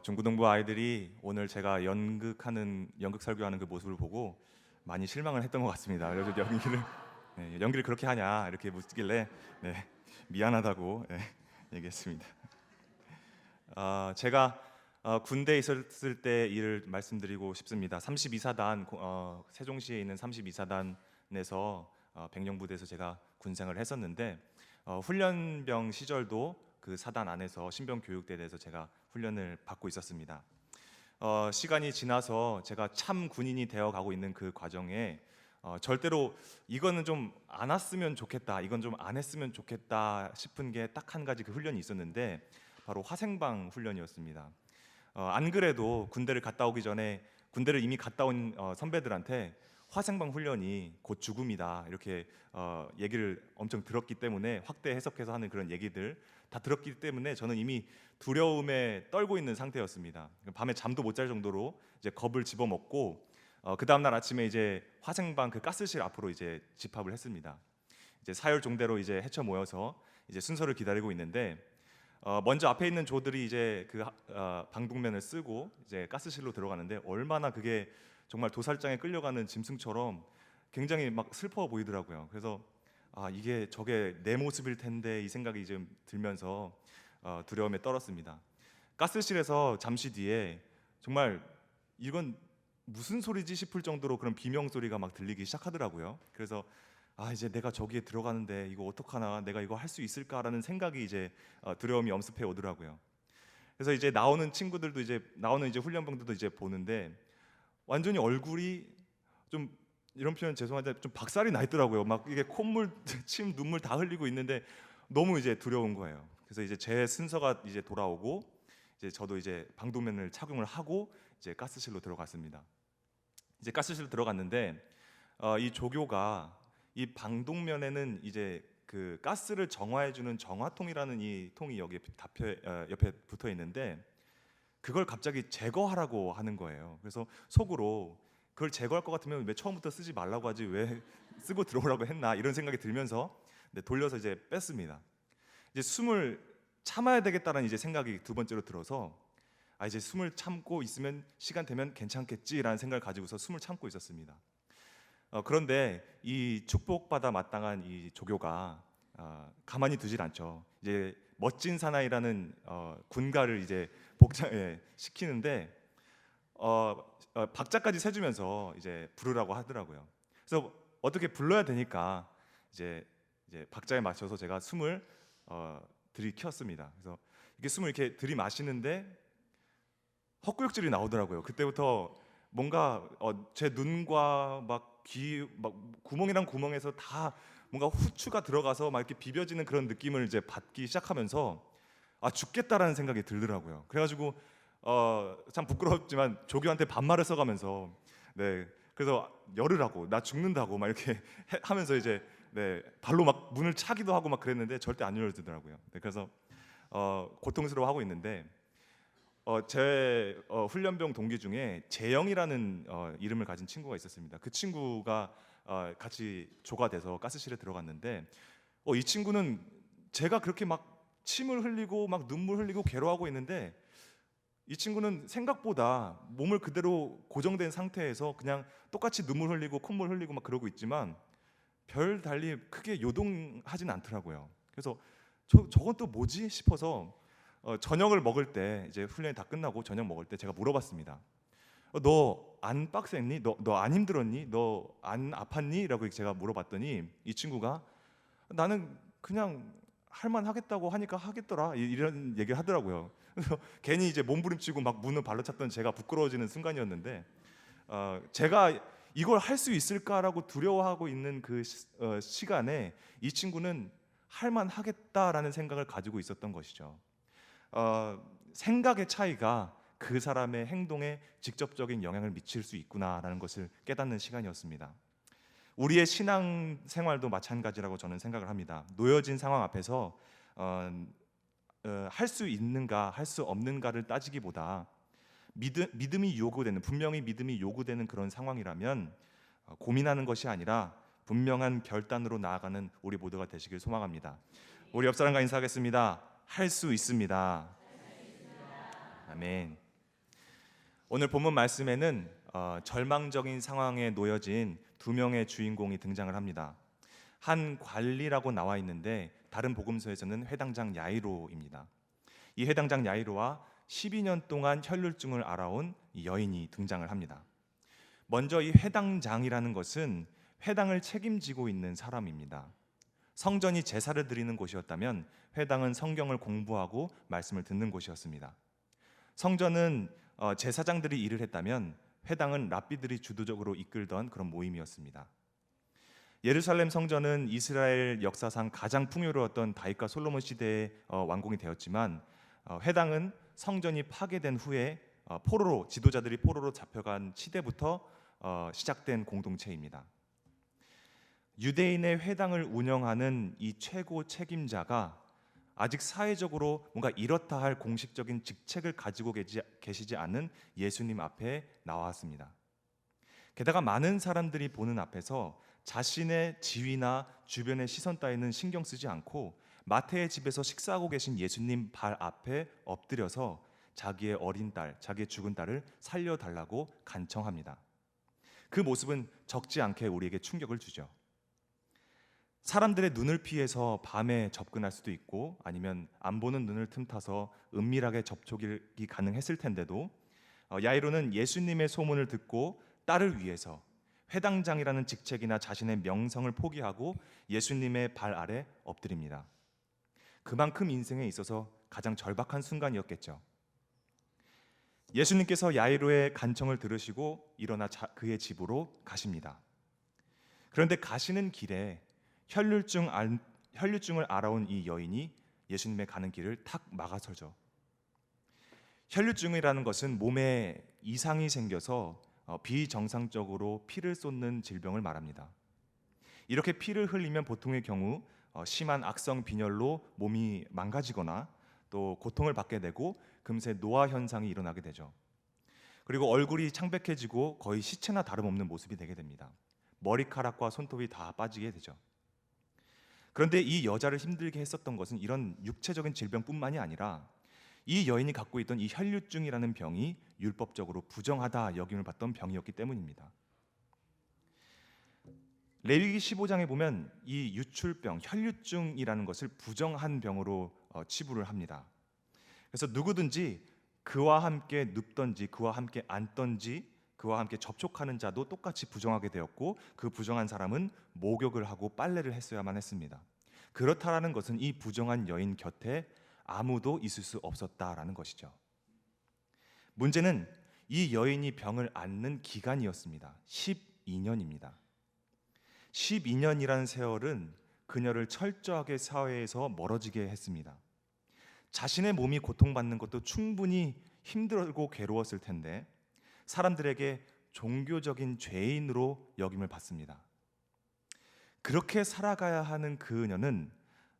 중고등부 아이들이 오늘 제가 연극 설교하는 그 모습을 보고 많이 실망을 했던 것 같습니다. 그래서 연기를 그렇게 하냐 이렇게 묻길래 미안하다고 얘기했습니다. 제가 군대에 있었을 때 일을 말씀드리고 싶습니다. 32사단 세종시에 있는 32사단에서 백령부대에서 제가 군생활을 했었는데 훈련병 시절도 그 사단 안에서 신병 교육대에 대해서 제가 훈련을 받고 있었습니다. 시간이 지나서 제가 참 군인이 되어 가고 있는 그 과정에 절대로 이거는 좀 안 왔으면 좋겠다, 이건 좀 안 했으면 좋겠다 싶은 게 딱 한 가지 그 훈련이 있었는데 바로 화생방 훈련이었습니다. 안 그래도 군대를 갔다 오기 전에 군대를 이미 갔다 온 선배들한테 화생방 훈련이 곧 죽음이다 이렇게 얘기를 엄청 들었기 때문에 확대 해석해서 하는 그런 얘기들 다 들었기 때문에 저는 이미 두려움에 떨고 있는 상태였습니다. 밤에 잠도 못 잘 정도로 이제 겁을 집어먹고 그 다음 날 아침에 이제 화생방 그 가스실 앞으로 이제 집합을 했습니다. 이제 사열 종대로 이제 헤쳐 모여서 이제 순서를 기다리고 있는데 먼저 앞에 있는 조들이 이제 그 방독면을 쓰고 이제 가스실로 들어가는데 얼마나 그게 정말 도살장에 끌려가는 짐승처럼 굉장히 막 슬퍼 보이더라고요. 그래서 이게 저게 내 모습일 텐데 이 생각이 좀 들면서 두려움에 떨었습니다. 가스실에서 잠시 뒤에 정말 이건 무슨 소리지 싶을 정도로 그런 비명 소리가 막 들리기 시작하더라고요. 그래서 이제 내가 저기에 들어가는데 이거 어떡하나, 내가 이거 할 수 있을까라는 생각이 이제 두려움이 엄습해 오더라고요. 그래서 이제 나오는 훈련병들도 이제 보는데 완전히 얼굴이 좀, 이런 표현 죄송한데 좀 박살이 나 있더라고요. 막 이게 콧물, 침, 눈물 다 흘리고 있는데 너무 이제 두려운 거예요. 그래서 이제 제 순서가 이제 돌아오고 이제 저도 이제 방독면을 착용을 하고 이제 가스실로 들어갔습니다. 이제 가스실로 들어갔는데 이 조교가 이 방독면에는 이제 그 가스를 정화해주는 정화통이라는 이 통이 여기 옆에 붙어 있는데 그걸 갑자기 제거하라고 하는 거예요. 그래서 속으로 그걸 제거할 것 같으면 왜 처음부터 쓰지 말라고 하지, 왜 쓰고 들어오라고 했나 이런 생각이 들면서 돌려서 이제 뺐습니다. 이제 숨을 참아야 되겠다는 이제 생각이 두 번째로 들어서 이제 숨을 참고 있으면 시간 되면 괜찮겠지라는 생각을 가지고서 숨을 참고 있었습니다. 그런데 이 축복받아 마땅한 이 조교가 가만히 두질 않죠. 이제 멋진 사나이라는 군가를 이제 시키는데 박자까지 세주면서 이제 부르라고 하더라고요. 그래서 어떻게 불러야 되니까 이제 박자에 맞춰서 제가 숨을 들이켰습니다. 그래서 이게 숨을 이렇게 들이마시는데 헛구역질이 나오더라고요. 그때부터 뭔가 제 눈과 막 귀, 막 구멍이랑 구멍에서 다 뭔가 후추가 들어가서 막 이렇게 비벼지는 그런 느낌을 이제 받기 시작하면서 죽겠다라는 생각이 들더라고요. 그래가지고 참 부끄럽지만 조교한테 반말을 써가면서 그래서 열으라고, 나 죽는다고 막 이렇게 하면서 이제 발로 막 문을 차기도 하고 막 그랬는데 절대 안 열어주더라고요. 그래서 고통스러워하고 있는데 제 훈련병 동기 중에 재영이라는 이름을 가진 친구가 있었습니다. 그 친구가 같이 조가 돼서 가스실에 들어갔는데 이 친구는 제가 그렇게 막 침을 흘리고 막 눈물 흘리고 괴로워하고 있는데 이 친구는 생각보다 몸을 그대로 고정된 상태에서 그냥 똑같이 눈물 흘리고 콧물 흘리고 막 그러고 있지만 별 달리 크게 요동하진 않더라고요. 그래서 저건 또 뭐지 싶어서 저녁을 먹을 때 이제 훈련이 다 끝나고 저녁 먹을 때 제가 물어봤습니다. 너 안 빡셌니? 너 안 힘들었니? 너 안 아팠니? 라고 제가 물어봤더니 이 친구가 나는 그냥 할만 하겠다고 하니까 하겠더라 이런 얘기를 하더라고요. 그래서 괜히 이제 몸부림치고 막 문을 발로 찼던 제가 부끄러워지는 순간이었는데 제가 이걸 할 수 있을까라고 두려워하고 있는 그 시간에 이 친구는 할만 하겠다라는 생각을 가지고 있었던 것이죠. 생각의 차이가 그 사람의 행동에 직접적인 영향을 미칠 수 있구나라는 것을 깨닫는 시간이었습니다. 우리의 신앙 생활도 마찬가지라고 저는 생각을 합니다. 놓여진 상황 앞에서 할 수 있는가 할 수 없는가를 따지기보다 분명히 믿음이 요구되는 그런 상황이라면 고민하는 것이 아니라 분명한 결단으로 나아가는 우리 모두가 되시길 소망합니다. 우리 옆 사람과 인사하겠습니다. 할 수 있습니다. 아멘. 오늘 본문 말씀에는 절망적인 상황에 놓여진 두 명의 주인공이 등장을 합니다. 한 관리라고 나와 있는데 다른 복음서에서는 회당장 야이로입니다. 이 회당장 야이로와 12년 동안 혈루증을 앓아온 이 여인이 등장을 합니다. 먼저 이 회당장이라는 것은 회당을 책임지고 있는 사람입니다. 성전이 제사를 드리는 곳이었다면 회당은 성경을 공부하고 말씀을 듣는 곳이었습니다. 성전은 제사장들이 일을 했다면 회당은 랍비들이 주도적으로 이끌던 그런 모임이었습니다. 예루살렘 성전은 이스라엘 역사상 가장 풍요로웠던 다윗과 솔로몬 시대에 완공이 되었지만 회당은 성전이 파괴된 후에 지도자들이 포로로 잡혀간 시대부터 시작된 공동체입니다. 유대인의 회당을 운영하는 이 최고 책임자가 아직 사회적으로 뭔가 이렇다 할 공식적인 직책을 가지고 계시지 않은 예수님 앞에 나왔습니다. 게다가 많은 사람들이 보는 앞에서 자신의 지위나 주변의 시선 따위는 신경 쓰지 않고 마태의 집에서 식사하고 계신 예수님 발 앞에 엎드려서 자기의 어린 딸, 자기의 죽은 딸을 살려달라고 간청합니다. 그 모습은 적지 않게 우리에게 충격을 주죠. 사람들의 눈을 피해서 밤에 접근할 수도 있고 아니면 안 보는 눈을 틈타서 은밀하게 접촉이 가능했을 텐데도 야이로는 예수님의 소문을 듣고 딸을 위해서 회당장이라는 직책이나 자신의 명성을 포기하고 예수님의 발 아래 엎드립니다. 그만큼 인생에 있어서 가장 절박한 순간이었겠죠. 예수님께서 야이로의 간청을 들으시고 일어나 그의 집으로 가십니다. 그런데 가시는 길에 혈류증을 앓아온 이 여인이 예수님의 가는 길을 탁 막아서죠. 혈류증이라는 것은 몸에 이상이 생겨서 비정상적으로 피를 쏟는 질병을 말합니다. 이렇게 피를 흘리면 보통의 경우 심한 악성 빈혈로 몸이 망가지거나 또 고통을 받게 되고 금세 노화 현상이 일어나게 되죠. 그리고 얼굴이 창백해지고 거의 시체나 다름없는 모습이 되게 됩니다. 머리카락과 손톱이 다 빠지게 되죠. 그런데 이 여자를 힘들게 했었던 것은 이런 육체적인 질병뿐만이 아니라 이 여인이 갖고 있던 이 혈류증이라는 병이 율법적으로 부정하다 여김을 받던 병이었기 때문입니다. 레위기 15장에 보면 이 유출병, 혈류증이라는 것을 부정한 병으로 치부를 합니다. 그래서 누구든지 그와 함께 눕던지 그와 함께 앉던지 그와 함께 접촉하는 자도 똑같이 부정하게 되었고 그 부정한 사람은 목욕을 하고 빨래를 했어야만 했습니다. 그렇다라는 것은 이 부정한 여인 곁에 아무도 있을 수 없었다라는 것이죠. 문제는 이 여인이 병을 앓는 기간이었습니다. 12년입니다. 12년이라는 세월은 그녀를 철저하게 사회에서 멀어지게 했습니다. 자신의 몸이 고통받는 것도 충분히 힘들고 괴로웠을 텐데 사람들에게 종교적인 죄인으로 여김을 받습니다. 그렇게 살아가야 하는 그녀는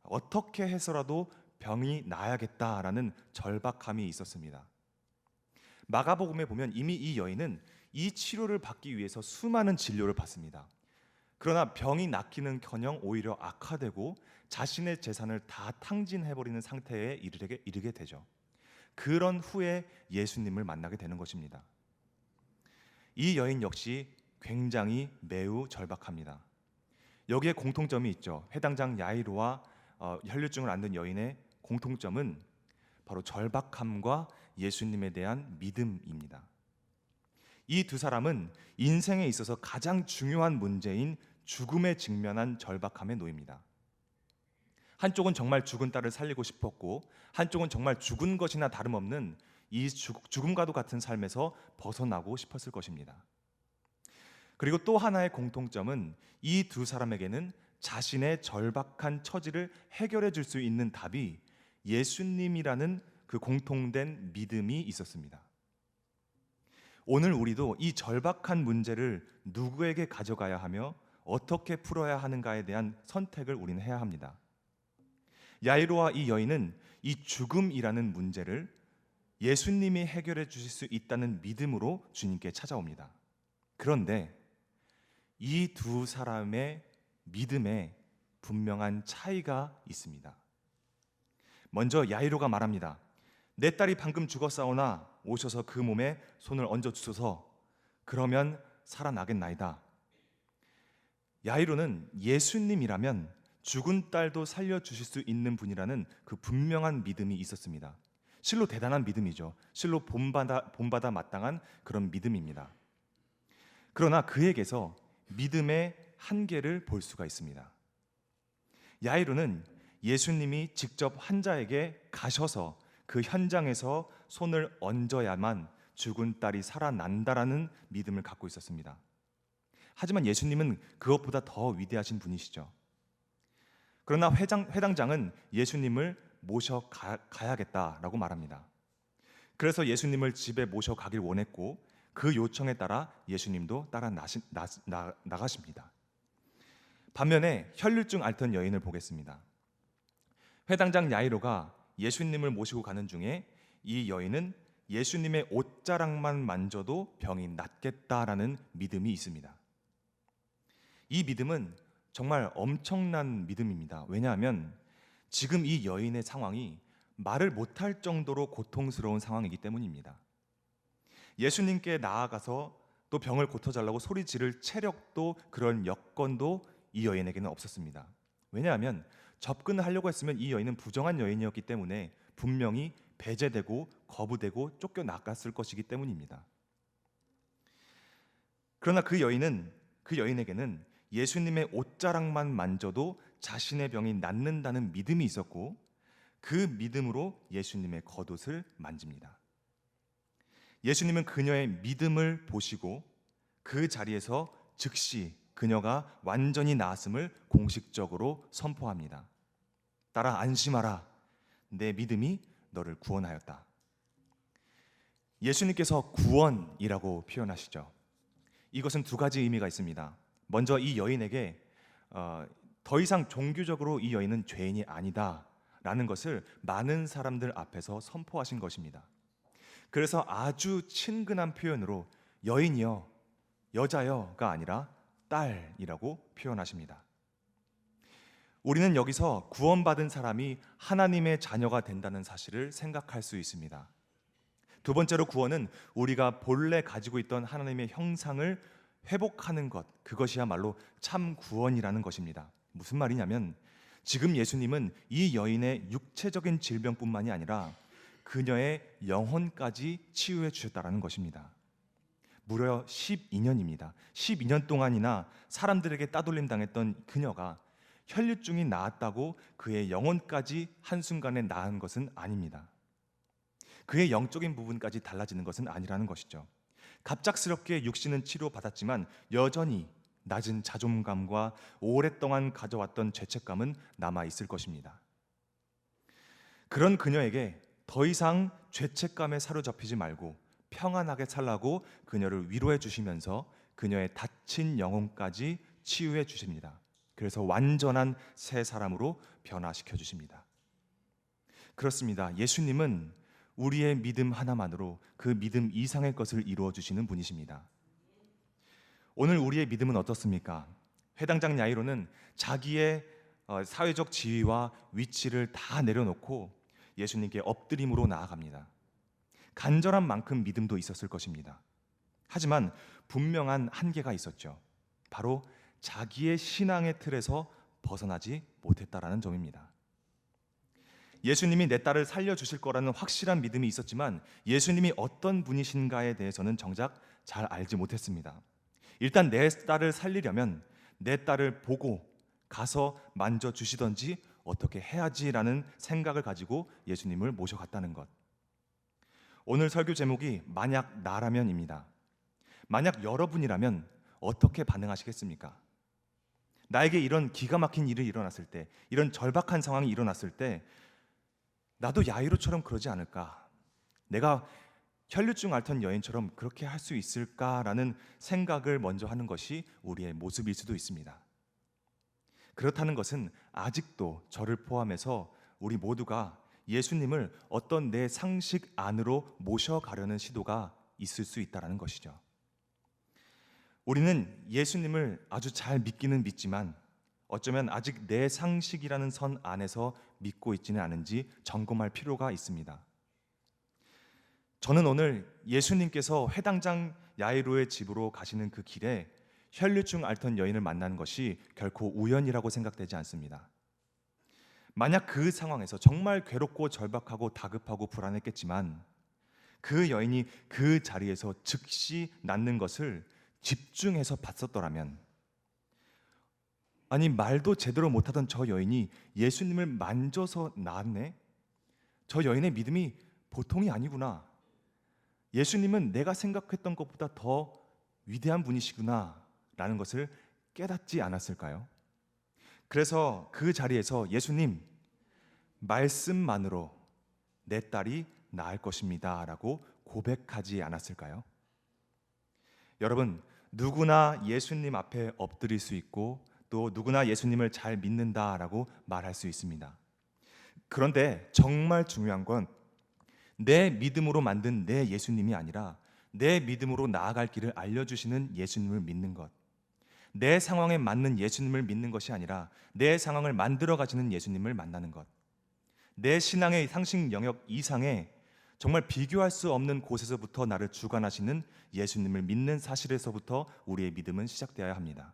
어떻게 해서라도 병이 나아야겠다라는 절박함이 있었습니다. 마가복음에 보면 이미 이 여인은 이 치료를 받기 위해서 수많은 진료를 받습니다. 그러나 병이 낫기는커녕 오히려 악화되고 자신의 재산을 다 탕진해버리는 상태에 이르게 되죠. 그런 후에 예수님을 만나게 되는 것입니다. 이 여인 역시 굉장히 매우 절박합니다. 여기에 공통점이 있죠. 회당장 야이로와 혈류증을 앓는 여인의 공통점은 바로 절박함과 예수님에 대한 믿음입니다. 이 두 사람은 인생에 있어서 가장 중요한 문제인 죽음에 직면한 절박함에 놓입니다. 한쪽은 정말 죽은 딸을 살리고 싶었고 한쪽은 정말 죽은 것이나 다름없는 이 죽음과도 같은 삶에서 벗어나고 싶었을 것입니다. 그리고 또 하나의 공통점은 이 두 사람에게는 자신의 절박한 처지를 해결해 줄 수 있는 답이 예수님이라는 그 공통된 믿음이 있었습니다. 오늘 우리도 이 절박한 문제를 누구에게 가져가야 하며 어떻게 풀어야 하는가에 대한 선택을 우리는 해야 합니다. 야이로와 이 여인은 이 죽음이라는 문제를 예수님이 해결해 주실 수 있다는 믿음으로 주님께 찾아옵니다. 그런데 이 두 사람의 믿음에 분명한 차이가 있습니다. 먼저 야이로가 말합니다. 내 딸이 방금 죽었사오나 오셔서 그 몸에 손을 얹어 주소서. 그러면 살아나겠나이다. 야이로는 예수님이라면 죽은 딸도 살려주실 수 있는 분이라는 그 분명한 믿음이 있었습니다. 실로 대단한 믿음이죠. 실로 본받아 마땅한 그런 믿음입니다. 그러나 그에게서 믿음의 한계를 볼 수가 있습니다. 야이로는 예수님이 직접 환자에게 가셔서 그 현장에서 손을 얹어야만 죽은 딸이 살아난다라는 믿음을 갖고 있었습니다. 하지만 예수님은 그것보다 더 위대하신 분이시죠. 그러나 회당장은 예수님을 모셔가야겠다라고 말합니다. 그래서 예수님을 집에 모셔가길 원했고 그 요청에 따라 예수님도 따라 나가십니다. 반면에 혈류증 앓던 여인을 보겠습니다. 회당장 야이로가 예수님을 모시고 가는 중에 이 여인은 예수님의 옷자락만 만져도 병이 낫겠다라는 믿음이 있습니다. 이 믿음은 정말 엄청난 믿음입니다. 왜냐하면 지금 이 여인의 상황이 말을 못할 정도로 고통스러운 상황이기 때문입니다. 예수님께 나아가서 또 병을 고쳐달라고 소리 지를 체력도 그런 여건도 이 여인에게는 없었습니다. 왜냐하면 접근을 하려고 했으면 이 여인은 부정한 여인이었기 때문에 분명히 배제되고 거부되고 쫓겨나갔을 것이기 때문입니다. 그러나 그 여인에게는 예수님의 옷자락만 만져도 자신의 병이 낫는다는 믿음이 있었고 그 믿음으로 예수님의 겉옷을 만집니다. 예수님은 그녀의 믿음을 보시고 그 자리에서 즉시 그녀가 완전히 나았음을 공식적으로 선포합니다. 따라 안심하라. 내 믿음이 너를 구원하였다. 예수님께서 구원이라고 표현하시죠. 이것은 두 가지 의미가 있습니다. 먼저 이 여인에게 더 이상 종교적으로 이 여인은 죄인이 아니다라는 것을 많은 사람들 앞에서 선포하신 것입니다. 그래서 아주 친근한 표현으로 여인이여, 여자여가 아니라 딸이라고 표현하십니다. 우리는 여기서 구원받은 사람이 하나님의 자녀가 된다는 사실을 생각할 수 있습니다. 두 번째로 구원은 우리가 본래 가지고 있던 하나님의 형상을 회복하는 것, 그것이야말로 참 구원이라는 것입니다. 무슨 말이냐면 지금 예수님은 이 여인의 육체적인 질병뿐만이 아니라 그녀의 영혼까지 치유해 주셨다는 것입니다. 무려 12년입니다. 12년 동안이나 사람들에게 따돌림 당했던 그녀가 혈류증이 나았다고 그의 영혼까지 한순간에 나은 것은 아닙니다. 그의 영적인 부분까지 달라지는 것은 아니라는 것이죠. 갑작스럽게 육신은 치료받았지만 여전히 낮은 자존감과 오랫동안 가져왔던 죄책감은 남아있을 것입니다. 그런 그녀에게 더 이상 죄책감에 사로잡히지 말고 평안하게 살라고 그녀를 위로해 주시면서 그녀의 다친 영혼까지 치유해 주십니다. 그래서 완전한 새 사람으로 변화시켜 주십니다. 그렇습니다. 예수님은 우리의 믿음 하나만으로 그 믿음 이상의 것을 이루어 주시는 분이십니다. 오늘 우리의 믿음은 어떻습니까? 회당장 야이로는 자기의 사회적 지위와 위치를 다 내려놓고 예수님께 엎드림으로 나아갑니다. 간절한 만큼 믿음도 있었을 것입니다. 하지만 분명한 한계가 있었죠. 바로 자기의 신앙의 틀에서 벗어나지 못했다라는 점입니다. 예수님이 내 딸을 살려주실 거라는 확실한 믿음이 있었지만 예수님이 어떤 분이신가에 대해서는 정작 잘 알지 못했습니다. 일단 내 딸을 살리려면 내 딸을 보고 가서 만져주시던지 어떻게 해야지라는 생각을 가지고 예수님을 모셔갔다는 것. 오늘 설교 제목이 만약 나라면입니다. 만약 여러분이라면 어떻게 반응하시겠습니까? 나에게 이런 기가 막힌 일이 일어났을 때, 이런 절박한 상황이 일어났을 때 나도 야이로처럼 그러지 않을까? 내가 혈류증 앓던 여인처럼 그렇게 할 수 있을까라는 생각을 먼저 하는 것이 우리의 모습일 수도 있습니다. 그렇다는 것은 아직도 저를 포함해서 우리 모두가 예수님을 어떤 내 상식 안으로 모셔가려는 시도가 있을 수 있다는 것이죠. 우리는 예수님을 아주 잘 믿기는 믿지만 어쩌면 아직 내 상식이라는 선 안에서 믿고 있지는 않은지 점검할 필요가 있습니다. 저는 오늘 예수님께서 회당장 야이로의 집으로 가시는 그 길에 혈류증 앓던 여인을 만난 것이 결코 우연이라고 생각되지 않습니다. 만약 그 상황에서 정말 괴롭고 절박하고 다급하고 불안했겠지만 그 여인이 그 자리에서 즉시 낫는 것을 집중해서 봤었더라면, 아니 말도 제대로 못하던 저 여인이 예수님을 만져서 나았네? 저 여인의 믿음이 보통이 아니구나. 예수님은 내가 생각했던 것보다 더 위대한 분이시구나 라는 것을 깨닫지 않았을까요? 그래서 그 자리에서 예수님, 말씀만으로 내 딸이 나을 것입니다 라고 고백하지 않았을까요? 여러분, 누구나 예수님 앞에 엎드릴 수 있고 또 누구나 예수님을 잘 믿는다라고 말할 수 있습니다. 그런데 정말 중요한 건 내 믿음으로 만든 내 예수님이 아니라 내 믿음으로 나아갈 길을 알려주시는 예수님을 믿는 것, 내 상황에 맞는 예수님을 믿는 것이 아니라 내 상황을 만들어 가시는 예수님을 만나는 것, 내 신앙의 상식 영역 이상의 정말 비교할 수 없는 곳에서부터 나를 주관하시는 예수님을 믿는 사실에서부터 우리의 믿음은 시작되어야 합니다.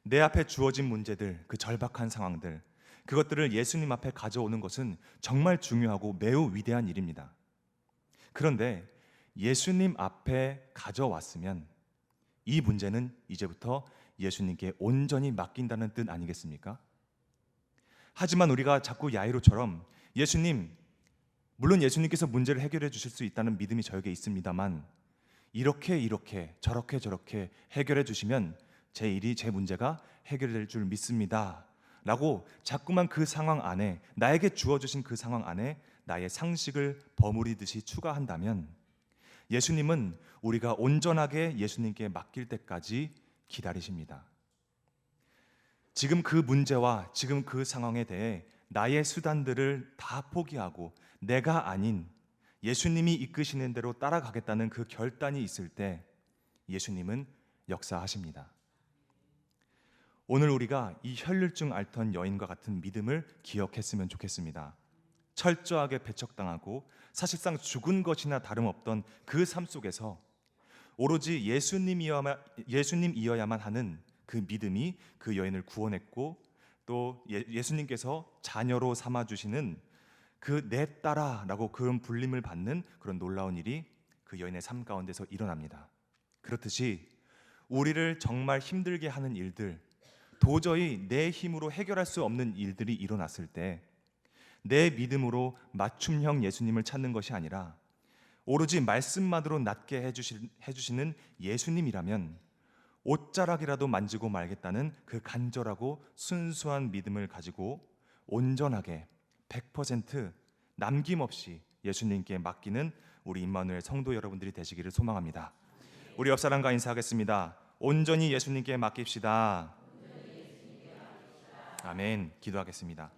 내 앞에 주어진 문제들, 그 절박한 상황들, 그것들을 예수님 앞에 가져오는 것은 정말 중요하고 매우 위대한 일입니다. 그런데 예수님 앞에 가져왔으면 이 문제는 이제부터 예수님께 온전히 맡긴다는 뜻 아니겠습니까? 하지만 우리가 자꾸 야이로처럼 예수님, 물론 예수님께서 문제를 해결해 주실 수 있다는 믿음이 저에게 있습니다만 이렇게 저렇게 해결해 주시면 제 일이, 제 문제가 해결될 줄 믿습니다 라고 자꾸만 그 상황 안에, 나에게 주어주신 그 상황 안에 나의 상식을 버무리듯이 추가한다면 예수님은 우리가 온전하게 예수님께 맡길 때까지 기다리십니다. 지금 그 문제와 지금 그 상황에 대해 나의 수단들을 다 포기하고 내가 아닌 예수님이 이끄시는 대로 따라가겠다는 그 결단이 있을 때 예수님은 역사하십니다. 오늘 우리가 이 혈류증 앓던 여인과 같은 믿음을 기억했으면 좋겠습니다. 철저하게 배척당하고 사실상 죽은 것이나 다름없던 그 삶 속에서 오로지 예수님이어야만 하는 그 믿음이 그 여인을 구원했고 또 예수님께서 자녀로 삼아주시는 그 내 딸아라고 그런 불림을 받는 그런 놀라운 일이 그 여인의 삶 가운데서 일어납니다. 그렇듯이 우리를 정말 힘들게 하는 일들, 도저히 내 힘으로 해결할 수 없는 일들이 일어났을 때 내 믿음으로 맞춤형 예수님을 찾는 것이 아니라 오로지 말씀만으로 낫게 해주시는 예수님이라면 옷자락이라도 만지고 말겠다는 그 간절하고 순수한 믿음을 가지고 온전하게 100% 남김없이 예수님께 맡기는 우리 임마누엘 성도 여러분들이 되시기를 소망합니다. 우리 옆 사람과 인사하겠습니다. 온전히 예수님께 맡깁시다. 아멘. 기도하겠습니다.